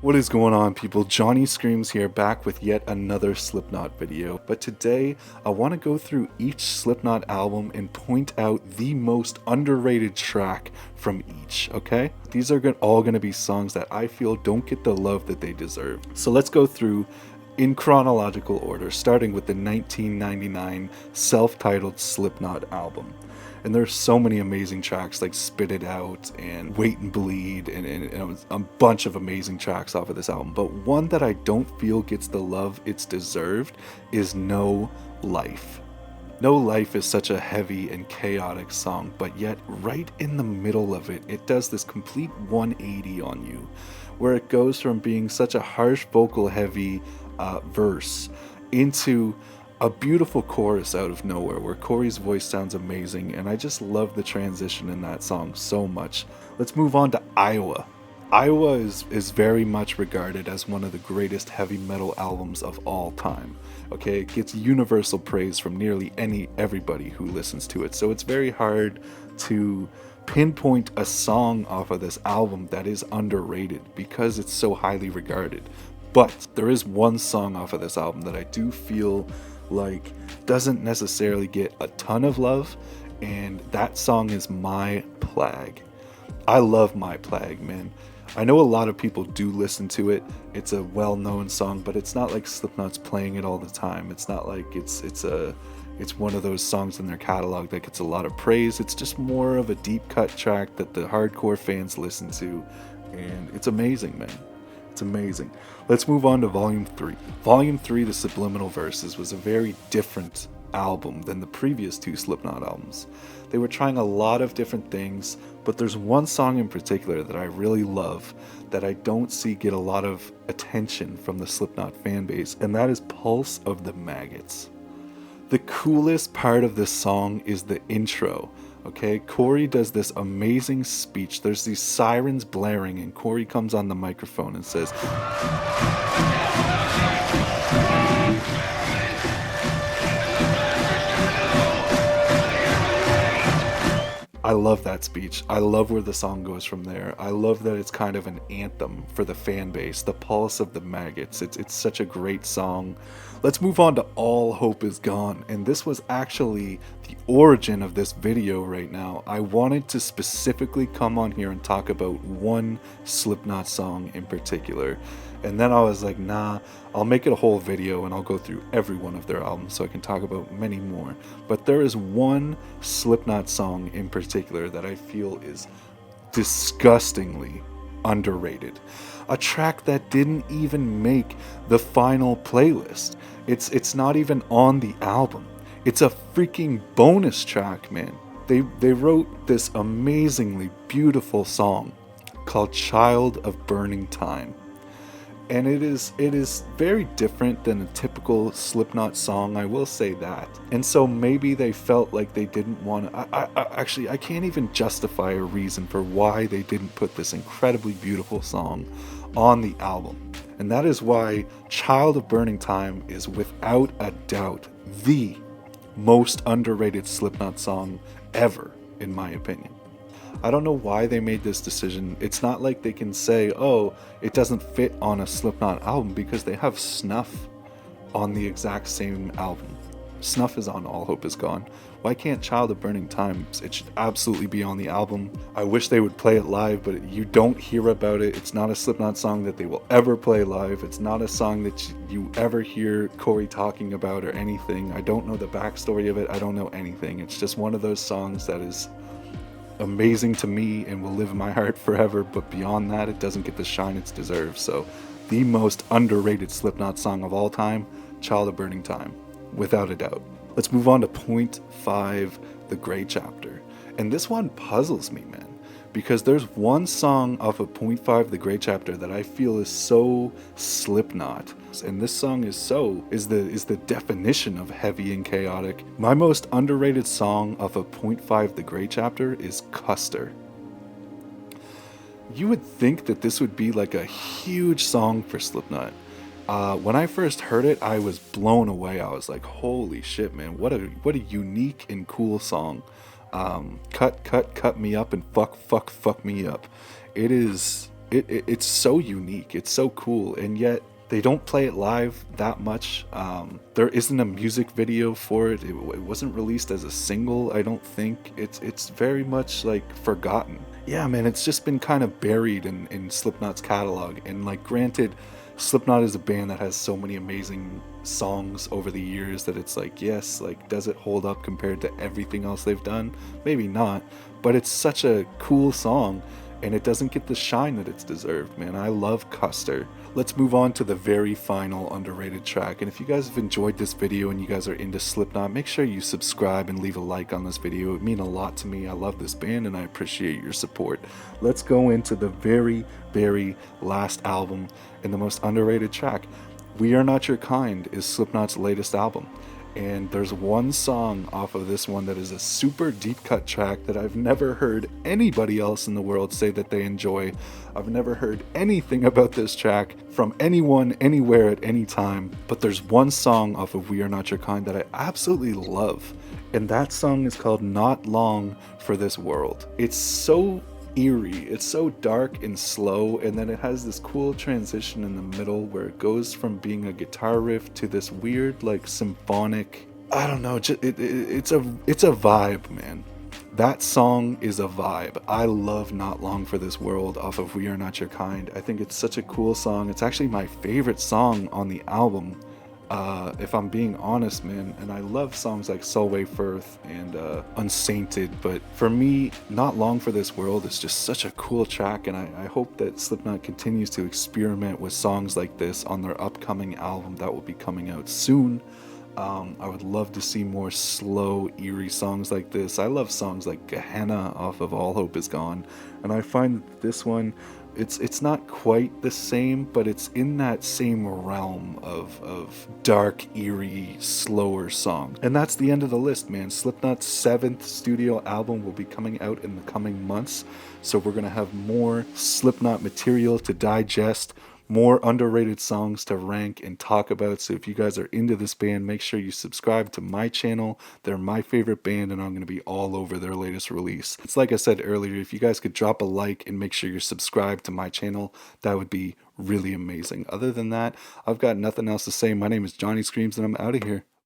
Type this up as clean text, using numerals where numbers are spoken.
What is going on, people? Johnny Screams here, back with yet another Slipknot video. But today, I want to go through each Slipknot album and point out the most underrated track from each, okay? These are all going to be songs that I feel don't get the love that they deserve. So let's go through in chronological order, starting with the 1999 self-titled Slipknot album. And there's so many amazing tracks like Spit It Out and Wait and Bleed and a bunch of amazing tracks off of this album. But one that I don't feel gets the love it's deserved is No Life. No Life is such a heavy and chaotic song, but yet right in the middle of it, it does this complete 180 on you, where it goes from being such a harsh vocal heavy verse into a beautiful chorus out of nowhere where Corey's voice sounds amazing, and I just love the transition in that song so much. Let's move on to Iowa. Iowa is very much regarded as one of the greatest heavy metal albums of all time. Okay, it gets universal praise from nearly everybody who listens to it, so it's very hard to pinpoint a song off of this album that is underrated because it's so highly regarded. But there is one song off of this album that I do feel like doesn't necessarily get a ton of love, and that song is My Plague. I love My Plague, man. I know a lot of people do listen to it. It's a well-known song, but it's not like Slipknot's playing it all the time. It's not like it's one of those songs in their catalog that gets a lot of praise. It's just more of a deep cut track that the hardcore fans listen to, and it's amazing, man. It's amazing. Let's move on to Volume 3. Volume 3, The Subliminal Verses, was a very different album than the previous two Slipknot albums. They were trying a lot of different things, but there's one song in particular that I really love that I don't see get a lot of attention from the Slipknot fan base, and that is Pulse of the Maggots. The coolest part of this song is the intro. Okay, Corey does this amazing speech. There's these sirens blaring, and Corey comes on the microphone and says, I love that speech. I love where the song goes from there. I love that it's kind of an anthem for the fan base, the Pulse of the Maggots. It's such a great song. Let's move on to All Hope Is Gone, and this was actually the origin of this video right now. I wanted to specifically come on here and talk about one Slipknot song in particular, and then I was like, nah, I'll make it a whole video and I'll go through every one of their albums so I can talk about many more. But there is one Slipknot song in particular that I feel is disgustingly underrated. A track that didn't even make the final playlist. It's not even on the album. It's a freaking bonus track, man. They wrote this amazingly beautiful song called Child of Burning Time. And it is very different than a typical Slipknot song, I will say that. And so maybe they felt like they didn't want to... I can't even justify a reason for why they didn't put this incredibly beautiful song on the album. And that is why Child of Burning Time is without a doubt the most underrated Slipknot song ever, in my opinion. I don't know why they made this decision. It's not like they can say, oh, it doesn't fit on a Slipknot album, because they have Snuff on the exact same album. Snuff is on All Hope Is Gone. Why can't Child of Burning Time? It should absolutely be on the album. I wish they would play it live, but you don't hear about it. It's not a Slipknot song that they will ever play live. It's not a song that you ever hear Corey talking about or anything. I don't know the backstory of it. I don't know anything. It's just one of those songs that is amazing to me and will live in my heart forever, but beyond that, it doesn't get the shine it deserves. So the most underrated Slipknot song of all time, Child of Burning Time, without a doubt. Let's move on to Point 5, The Gray Chapter. And this one puzzles me, man, because there's one song off of Point 5, The Gray Chapter that I feel is so Slipknot. And this song is the definition of heavy and chaotic. My most underrated song off of Point 5, The Gray Chapter is Custer. You would think that this would be like a huge song for Slipknot. When I first heard it, I was blown away. I was like, holy shit, man, what a unique and cool song. Cut me up and fuck me up. It is it's so unique, it's so cool, and yet they don't play it live that much. There isn't a music video for it. It wasn't released as a single. I don't think it's very much like forgotten. Yeah, man, it's just been kind of buried in Slipknot's catalog. And like, granted, Slipknot is a band that has so many amazing songs over the years that it's like, yes, like, does it hold up compared to everything else they've done? Maybe not, but it's such a cool song, and it doesn't get the shine that it's deserved, man. I love Custer. Let's move on to the very final underrated track. And if you guys have enjoyed this video and you guys are into Slipknot, make sure you subscribe and leave a like on this video. It would mean a lot to me. I love this band and I appreciate your support. Let's go into the very, very last album and the most underrated track. We Are Not Your Kind is Slipknot's latest album. And there's one song off of this one that is a super deep cut track that I've never heard anybody else in the world say that they enjoy. I've never heard anything about this track from anyone, anywhere, at any time. But there's one song off of We Are Not Your Kind that I absolutely love. And that song is called Not Long for This World. It's so eerie, it's so dark and slow, and then it has this cool transition in the middle where it goes from being a guitar riff to this weird like symphonic, I don't know, it's a vibe, man. That song is a vibe. I love Not Long for This World off of We Are Not Your Kind. I think it's such a cool song. It's actually my favorite song on the album, if I'm being honest, man. And I love songs like Solway Firth and Unsainted, but for me, Not Long for This World is just such a cool track, and I hope that Slipknot continues to experiment with songs like this on their upcoming album that will be coming out soon. I would love to see more slow, eerie songs like this. I love songs like Gehenna off of All Hope Is Gone, and I find that this one, it's not quite the same, but it's in that same realm of dark, eerie, slower songs. And that's the end of the list, man. Slipknot's 7th studio album will be coming out in the coming months, so we're gonna have more Slipknot material to digest, more underrated songs to rank and talk about. So if you guys are into this band, make sure you subscribe to my channel. They're my favorite band, and I'm going to be all over their latest release. It's like I said earlier, if you guys could drop a like and make sure you're subscribed to my channel, that would be really amazing. Other than that, I've got nothing else to say. My name is Johnny Screams, and I'm out of here.